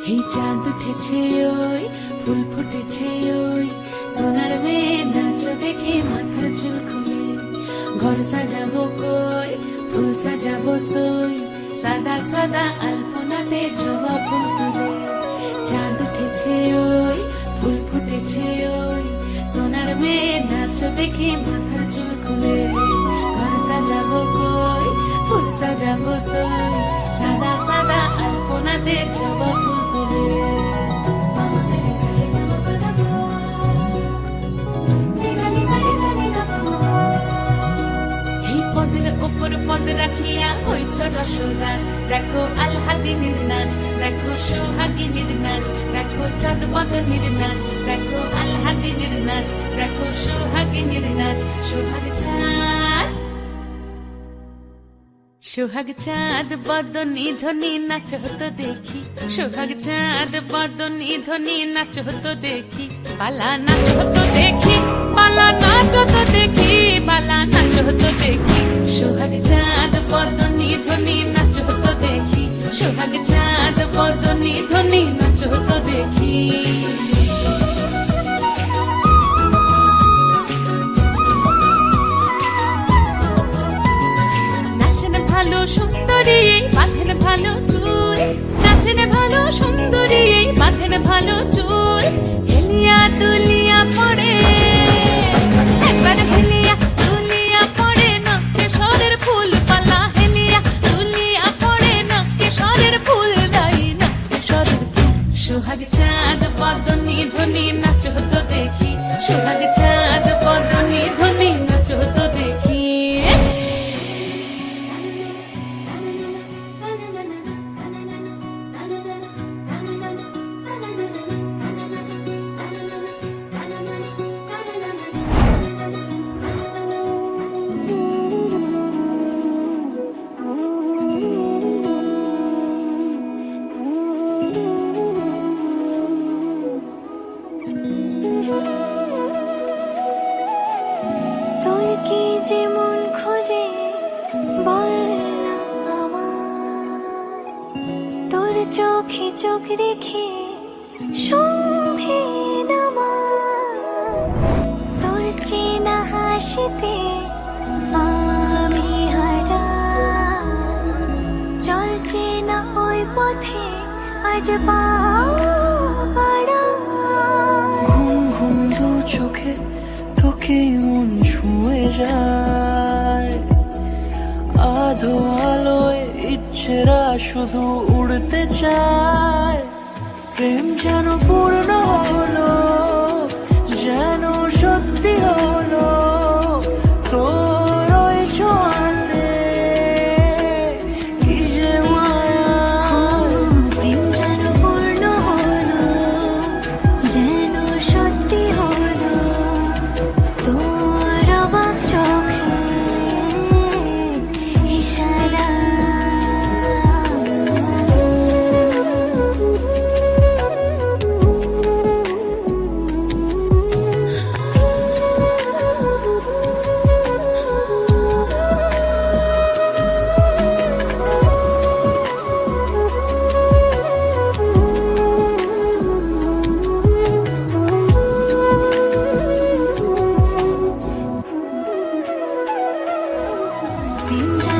এই চাঁদ উঠেছে ওই ফুল ফুটেছে ওই সোনার মেয়ে নাচ দেখে মাথার চুল খুলে ঘর সাজাবো কই ফুল সাজাবো সই সাদা সাদা আলপনাতে জবা ফুল তুলে চাঁদ উঠেছে ওই ফুল ফুটেছে ওই সোনার মেয়ে নাচ দেখে মাথার চুল খুলে ঘর সাজাবো কই ফুল সাজাবো সই সাদা সাদা আলপনাতে জবা ফুল তুলে পদ রাখিয়া হইছ রসরাজ দেখো আলহাদিনীর নাচ দেখো সোহাগিনীর নাচ দেখো চাঁদ বদনীর নাচ দেখো আলহাদিনীর নাচ দেখো সোহাগিনীর নাচ সোহাগ চাঁদ বদনী ধ্বনি নাচ হতো দেখি সোহাগ চাঁদ বদনী ধ্বনি নাচ হতো দেখি পালা নাচ হতো দেখি পালা নাচ হতো দেখি পালা নাচ হতো দেখি সোহাগ চাঁদ বদনী ধ্বনি নাচ হতো দেখি সোহাগ চাঁদ বদনী ধ্বনি নাচ হতো দেখি ভালো সুন্দরী বাঁধেন ভালো চুল নাচেন ভালো সুন্দরী বাঁধেন ভালো চুল হেলিয়া দুলিয়া পড়ে একবার হেলিয়া দুলিয়া পড়ে নকেশ্বরের ফুল পালা হেলিয়া দুলিয়া পড়ে নকেশ্বরের ফুল দাই নকেশ্বরের ফুল সোহাগ চাঁদ বদনী ধ্বনি নাচ হতো দেখি সোহাগ চাঁদ বদনী ধ্বনি নাচ হতো দেখি যেমন খোঁজে বললাম আমার তোর চোখে চোখ রেখে সন্ধে নামার তোর চেনা হাসিতে আমি হারা চলছে না ওই পথে আজ পাড়া ঘুম ঘুম দু চোখে তোকে মন ছুঁয়ে যায় আধো আলোয় ইচ্ছেরা শুধু উড়তে চায় প্রেম যেন পূর্ণ হলো যেন সত্যি হলো তোর ওই ছোঁয়াতে কি যে মায়া প্রেম যেন পূর্ণ হলো যেন সত্যি হলো তোর অবাক চোখে ইশারা প্রেম